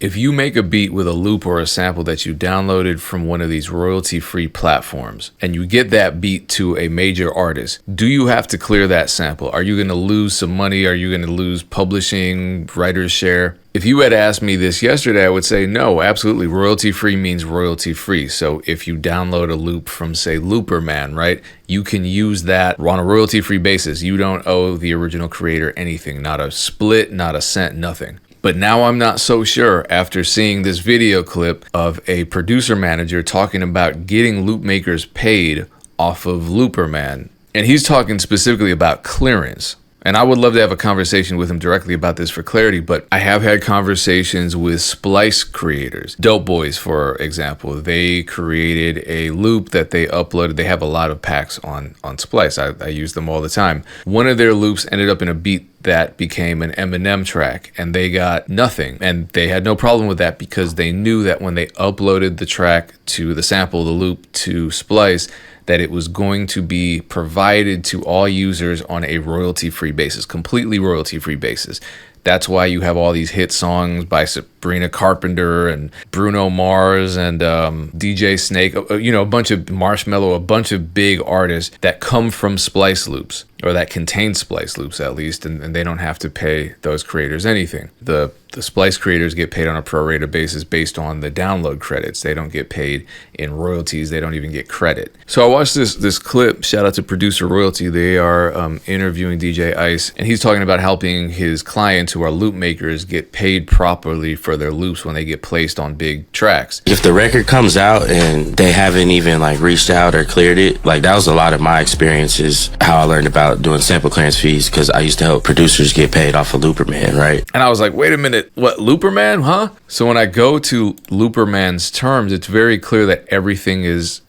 If you make a beat with a loop or a sample that you downloaded from one of these royalty-free platforms and you get that beat to a major artist, do you have to clear that sample? Are you going to lose some money? Are you going to lose publishing, writer's share? If you had asked me this yesterday, I would say no, absolutely. Royalty-free means royalty-free. So if you download a loop from, say, Looperman, right, you can use that on a royalty-free basis. You don't owe the original creator anything, not a split, not a cent, nothing. But now I'm not so sure after seeing this video clip of a producer manager talking about getting Loopmakers paid off of Looperman. And he's talking specifically about clearance. And I would love to have a conversation with him directly about this for clarity, but I have had conversations with Splice creators. Dope Boys, for example, they created a loop that they uploaded. They have a lot of packs on Splice. I use them all the time. One of their loops ended up in a beat that became an Eminem track, and they got nothing. And they had no problem with that because they knew that when they uploaded the track to the sample, the loop to Splice, that it was going to be provided to all users on a royalty-free basis, completely royalty-free basis. That's why you have all these hit songs by Sabrina Carpenter and Bruno Mars and DJ Snake, a bunch of Marshmello, a bunch of big artists that come from Splice loops, or that contain Splice loops at least, and they don't have to pay those creators anything. The Splice creators get paid on a prorata basis based on the download credits. They don't get paid in royalties. They don't even get credit. So I watched this clip. Shout out to Producer Royalty. They are interviewing DJ Ice, and he's talking about helping his clients who are loop makers get paid properly for their loops when they get placed on big tracks. If the record comes out and they haven't even reached out or cleared it, that was a lot of my experiences, how I learned about doing sample clearance fees, because I used to help producers get paid off of Looperman, right? And I was like, wait a minute. What, Looperman, huh? So when I go to Looperman's terms, it's very clear that everything is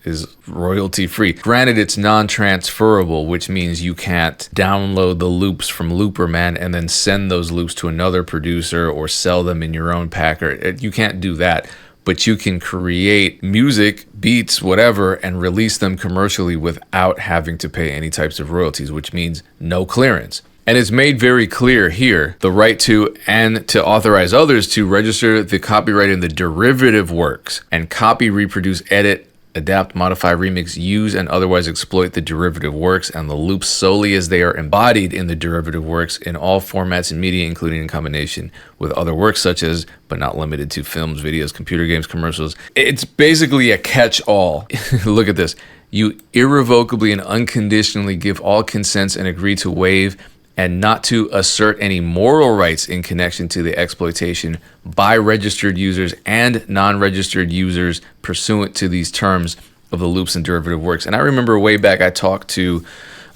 royalty free. Granted, it's non-transferable, which means you can't download the loops from Looperman and then send those loops to another producer or sell them in your own packer. You can't do that. But you can create music, beats, whatever, and release them commercially without having to pay any types of royalties, which means no clearance. And it's made very clear here, the right to and to authorize others to register the copyright in the derivative works and copy, reproduce, edit, adapt, modify, remix, use, and otherwise exploit the derivative works and the loops solely as they are embodied in the derivative works in all formats and media, including in combination with other works such as, but not limited to, films, videos, computer games, commercials. It's basically a catch-all. Look at this. You irrevocably and unconditionally give all consents and agree to waive and not to assert any moral rights in connection to the exploitation by registered users and non-registered users pursuant to these terms of the loops and derivative works. And I remember way back I talked to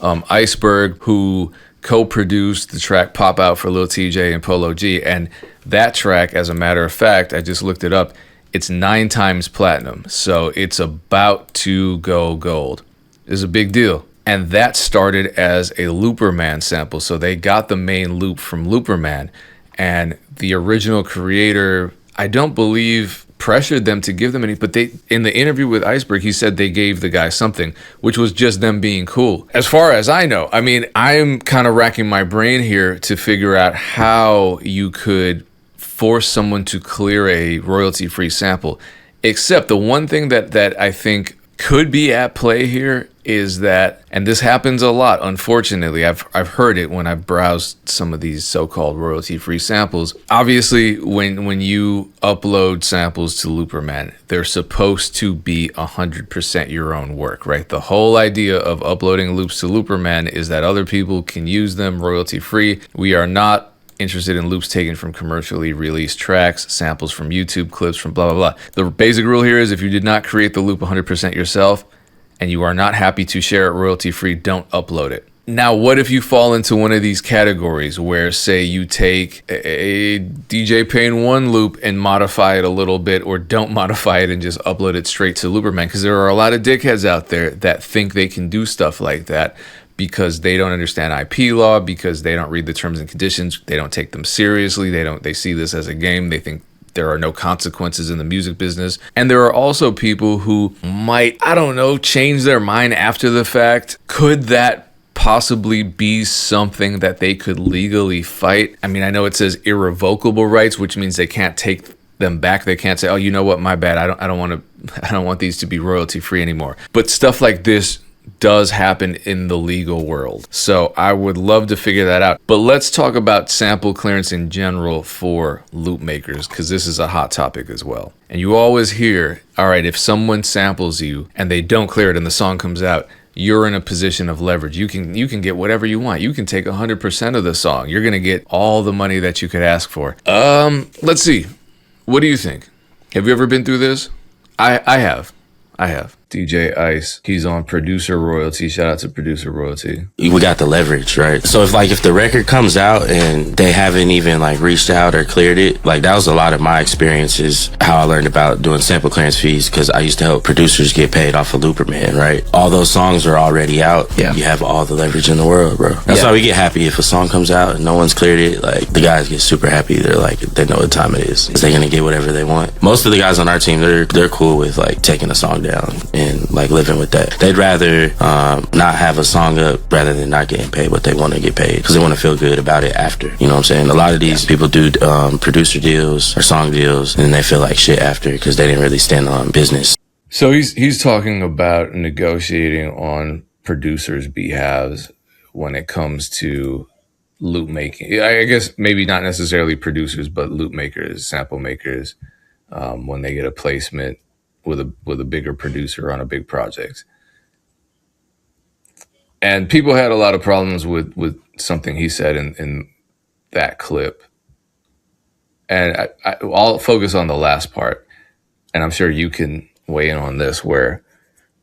Iceberg, who co-produced the track Pop Out for Lil TJ and Polo G. And that track, as a matter of fact, I just looked it up, it's 9 times platinum. So it's about to go gold. It's a big deal. And that started as a Looperman sample. So they got the main loop from Looperman. And the original creator, I don't believe, pressured them to give them any. But they, in the interview with Iceberg, he said they gave the guy something, which was just them being cool. As far as I know, I mean, I'm kind of racking my brain here to figure out how you could force someone to clear a royalty-free sample. Except the one thing that I think could be at play here is that, and this happens a lot, unfortunately, I've heard it when I've browsed some of these so-called royalty-free samples. Obviously, when you upload samples to Looperman, they're supposed to be 100% your own work, right? The whole idea of uploading loops to Looperman is that other people can use them royalty-free. We are not interested in loops taken from commercially released tracks, samples from YouTube clips, from blah, blah, blah. The basic rule here is if you did not create the loop 100% yourself and you are not happy to share it royalty-free, don't upload it. Now, what if you fall into one of these categories where, say, you take a DJ Pain 1 loop and modify it a little bit, or don't modify it and just upload it straight to Looperman? Because there are a lot of dickheads out there that think they can do stuff like that because they don't understand IP law, because they don't read the terms and conditions, they don't take them seriously, they see this as a game, they think there are no consequences in the music business. And there are also people who might, I don't know, change their mind after the fact. Could that possibly be something that they could legally fight? I mean, I know it says irrevocable rights, which means they can't take them back. They can't say, "Oh, you know what? My bad. I don't want to. I don't want these to be royalty free anymore." But stuff like this does happen in the legal world. So I would love to figure that out. But let's talk about sample clearance in general for loop makers, because this is a hot topic as well. And you always hear, all right, if someone samples you and they don't clear it and the song comes out, you're in a position of leverage. You can get whatever you want. You can take 100% of the song. You're going to get all the money that you could ask for. Let's see. What do you think? Have you ever been through this? I have. DJ Ice, he's on producer royalty. Shout out to producer royalty. We got the leverage, right? So if the record comes out and they haven't even like reached out or cleared it, like that was a lot of my experiences, how I learned about doing sample clearance fees, because I used to help producers get paid off of Looperman, right? All those songs are already out. Yeah. You have all the leverage in the world, bro. That's why we get happy if a song comes out and no one's cleared it. Like the guys get super happy. They're like, they know what time it is. They're gonna get whatever they want. Most of the guys on our team, they're cool with like taking a song down and like living with that. They'd rather not have a song up rather than not getting paid what they want to get paid, because they want to feel good about it after. You know what I'm saying? A lot of these people do producer deals or song deals, and they feel like shit after because they didn't really stand on business. So he's talking about negotiating on producers' behalves when it comes to loop making. I guess maybe not necessarily producers, but loop makers, sample makers, when they get a placement with a bigger producer on a big project. And people had a lot of problems with something he said in that clip. And I'll focus on the last part, and I'm sure you can weigh in on this, where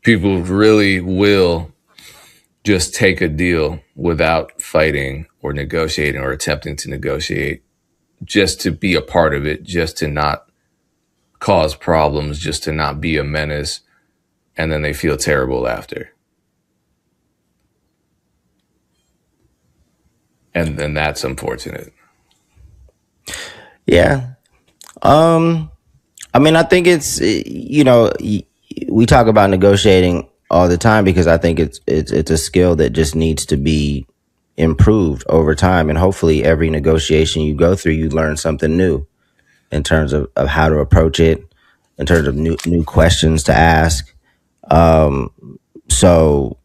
people really will just take a deal without fighting or negotiating or attempting to negotiate, just to be a part of it, just to not cause problems, just to not be a menace, and then they feel terrible after. And then that's unfortunate. Yeah. I mean, I think it's, we talk about negotiating all the time because I think it's a skill that just needs to be improved over time. And hopefully every negotiation you go through, you learn something new in terms of how to approach it, in terms of new questions to ask. So,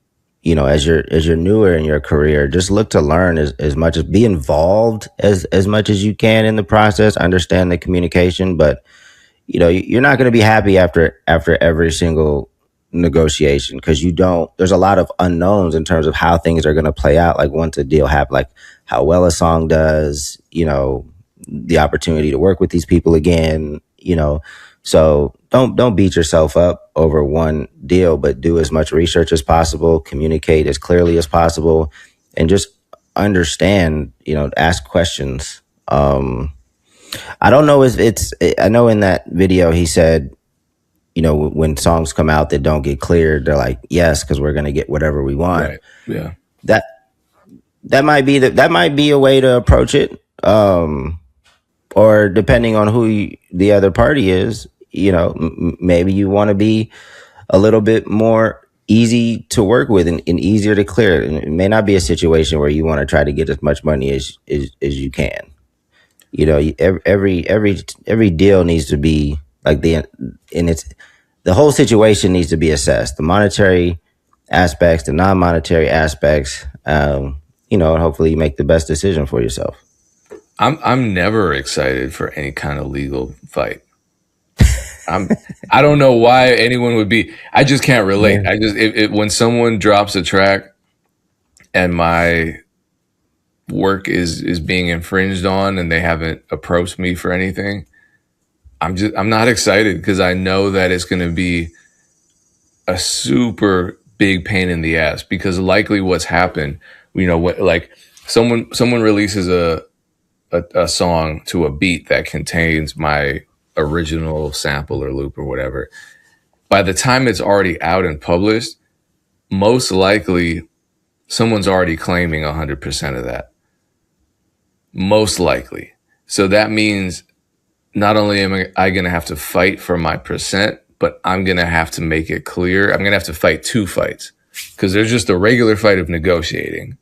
as you're newer in your career, just look to learn as much, as be involved as much as you can in the process. Understand the communication, but you're not going to be happy after every single negotiation, because there's a lot of unknowns in terms of how things are going to play out. Like once a deal happens, like how well a song does, the opportunity to work with these people again, so don't beat yourself up over one deal, but do as much research as possible, communicate as clearly as possible, and just understand, ask questions. I don't know if I know in that video he said, when songs come out that don't get cleared, they're like, yes, because we're going to get whatever we want. Right. Yeah. That might be a way to approach it. Or depending on who the other party is, maybe you want to be a little bit more easy to work with and easier to clear. And it may not be a situation where you want to try to get as much money as you can. Every deal needs to be like the whole situation needs to be assessed. The monetary aspects, the non-monetary aspects, and hopefully you make the best decision for yourself. I'm never excited for any kind of legal fight. I don't know why anyone would be. I just can't relate. Yeah. I just when someone drops a track and my work is being infringed on and they haven't approached me for anything, I'm not excited, because I know that it's going to be a super big pain in the ass, because likely what's happened, like someone releases a song to a beat that contains my original sample or loop or whatever. By the time it's already out and published, most likely someone's already claiming 100% of that. Most likely. So that means not only am I going to have to fight for my percent, but I'm going to have to make it clear. I'm going to have to fight two fights, because there's just a regular fight of negotiating,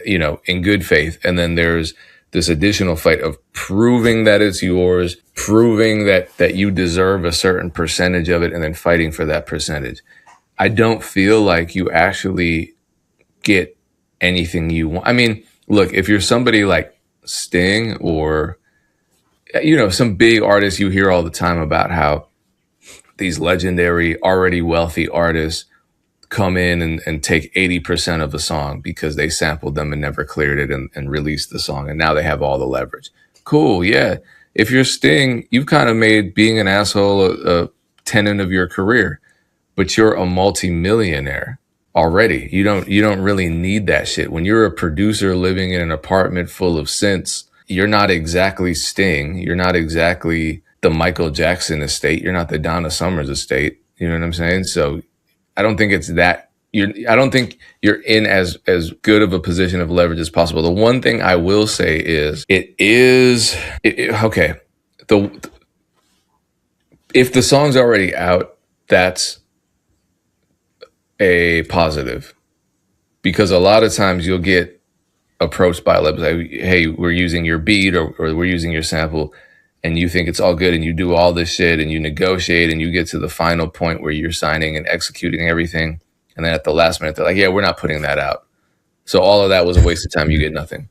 in good faith. And then there's this additional fight of proving that it's yours, proving that you deserve a certain percentage of it, and then fighting for that percentage. I don't feel like you actually get anything you want. I mean, look, if you're somebody like Sting or some big artists, you hear all the time about how these legendary, already wealthy artists come in and take 80% of a song because they sampled them and never cleared it and released the song. And now they have all the leverage. Cool. Yeah. If you're Sting, you've kind of made being an asshole a tenet of your career, but you're a multimillionaire already. You don't really need that shit. When you're a producer living in an apartment full of synths, you're not exactly Sting. You're not exactly the Michael Jackson estate. You're not the Donna Summers estate. You know what I'm saying? So I don't think it's that I don't think you're in as good of a position of leverage as possible. The one thing I will say is okay. If the song's already out, that's a positive, because a lot of times you'll get approached by a label like, hey, we're using your beat or we're using your sample, and you think it's all good and you do all this shit and you negotiate and you get to the final point where you're signing and executing everything. And then at the last minute, they're like, yeah, we're not putting that out. So all of that was a waste of time. You get nothing.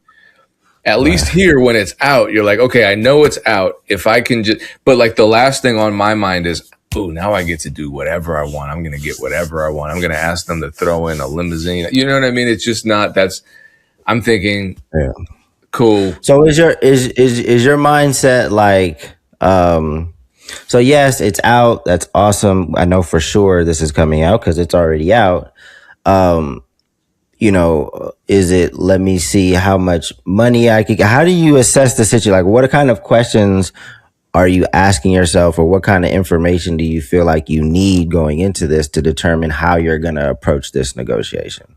At least here, when it's out, you're like, okay, I know it's out. If I can just, but like the last thing on my mind is, oh, now I get to do whatever I want. I'm going to get whatever I want. I'm going to ask them to throw in a limousine. You know what I mean? It's just not, I'm thinking, Yeah. Cool. So is your mindset like, so yes, it's out. That's awesome. I know for sure this is coming out because it's already out. Is it, let me see how much money I could get? How do you assess the situation? Like, what kind of questions are you asking yourself, or what kind of information do you feel like you need going into this to determine how you're going to approach this negotiation?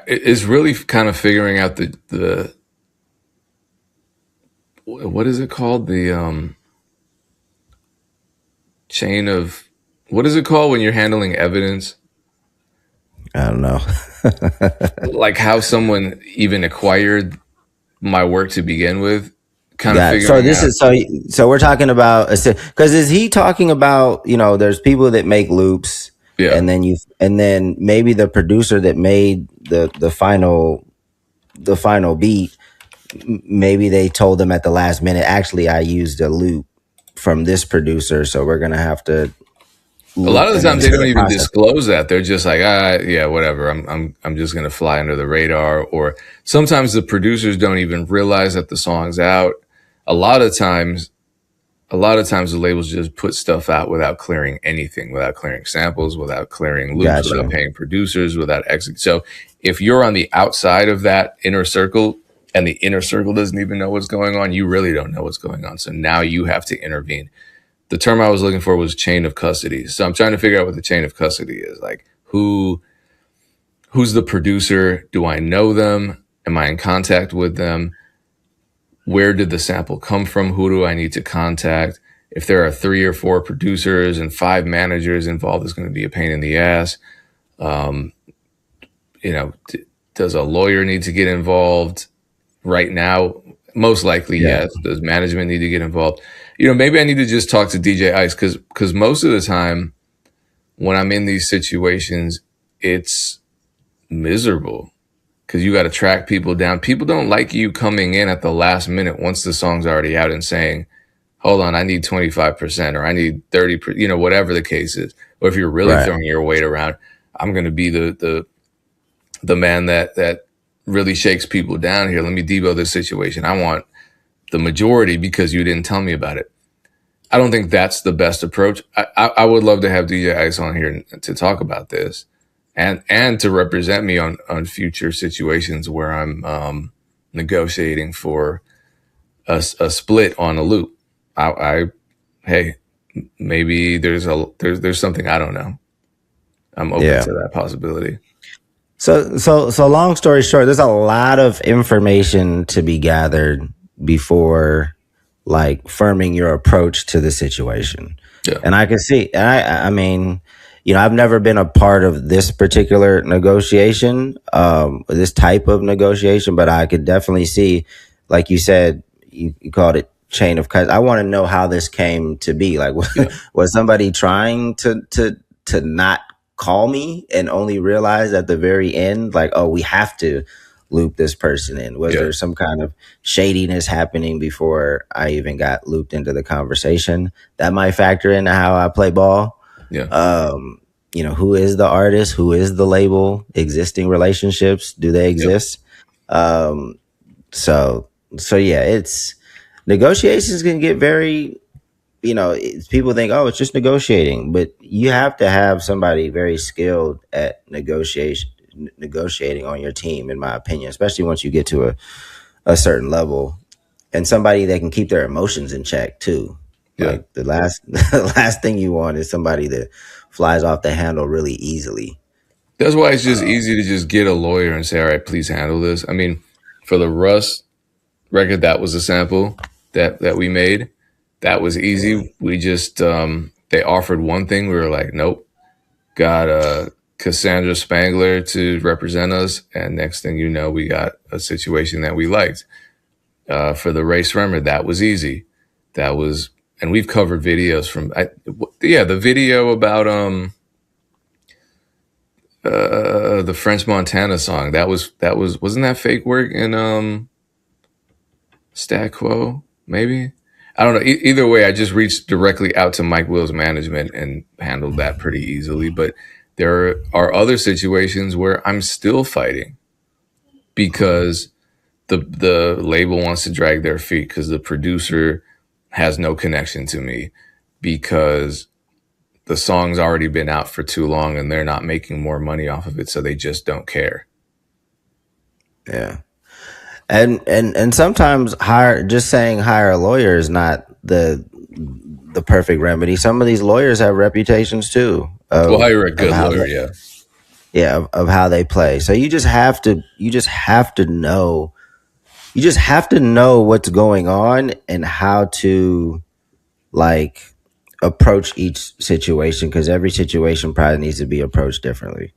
It's really kind of figuring out the what is it called? The chain of, what is it called when you're handling evidence? I don't know. Like how someone even acquired my work to begin with. Kind of figuring so we're talking about, because is he talking about, there's people that make loops, yeah, and then maybe the producer that made the final beat, maybe they told them at the last minute, actually I used a loop from this producer, so we're gonna have to. A lot of the times they don't even disclose that. They're just like, yeah, whatever. I'm just gonna fly under the radar. Or sometimes the producers don't even realize that the song's out. A lot of times the labels just put stuff out without clearing anything, without clearing samples, without clearing loops, Gotcha. without paying producers, without exit. So if you're on the outside of that inner circle and the inner circle doesn't even know what's going on, you really don't know what's going on. So now you have to intervene. The term I was looking for was chain of custody. So I'm trying to figure out what the chain of custody is. Like who's the producer? Do I know them? Am I in contact with them? Where did the sample come from? Who do I need to contact? If there are 3 or 4 producers and 5 managers involved, it's going to be a pain in the ass. Does a lawyer need to get involved right now? Most likely, yes. Does management need to get involved? Maybe I need to just talk to DJ Ice, because most of the time when I'm in these situations, it's miserable. Because you got to track people down. People don't like you coming in at the last minute once the song's already out and saying, hold on, I need 25% or I need 30%, whatever the case is. Or if you're really throwing your weight around, I'm going to be the man that really shakes people down here. Let me debo this situation. I want the majority because you didn't tell me about it. I don't think that's the best approach. I would love to have DJ Ice on here to talk about this. And to represent me on future situations where I'm negotiating for a split on a loop. Hey, maybe there's something I don't know. I'm open to that possibility. So long story short, there's a lot of information to be gathered before like firming your approach to the situation. Yeah. And I can see, I mean, I've never been a part of this particular negotiation, this type of negotiation, but I could definitely see like you said, you called it chain of custody. I want to know how this came to be. Like, Yeah. was somebody trying to not call me and only realize at the very end, like, oh, we have to loop this person in? Was Yeah. there some kind of shadiness happening before I even got looped into the conversation? That might factor into how I play ball. Yeah. Who is the artist? Who is the label? Existing relationships, do they Yep. exist? Um, so so yeah, it's negotiations can get very, people think, oh, it's just negotiating, but you have to have somebody very skilled at negotiating on your team, in my opinion, especially once you get to a certain level, and somebody that can keep their emotions in check too. Yeah. Like the last the last thing you want is somebody that flies off the handle really easily. That's why it's just easy to just get a lawyer and say, all right, please handle this. I mean, for the Russ record, that was a sample that we made. That was easy. We just they offered one thing. We were like, nope. Got Cassandra Spangler to represent us, and next thing you know, we got a situation that we liked. For the Race Remmer, that was easy. That was, and we've covered videos from, the video about the French Montana song. That was wasn't that fake work in Stat Quo, maybe? I don't know. Either way, I just reached directly out to Mike Will's management and handled that pretty easily. But there are other situations where I'm still fighting because the label wants to drag their feet, because the producer has no connection to me, because the song's already been out for too long and they're not making more money off of it, so they just don't care. Yeah. And sometimes hire a lawyer is not the perfect remedy. Some of these lawyers have reputations too Well, of hire a good how lawyer, yeah. of how they play. So you just have to know what's going on and how to, like, approach each situation, because every situation probably needs to be approached differently.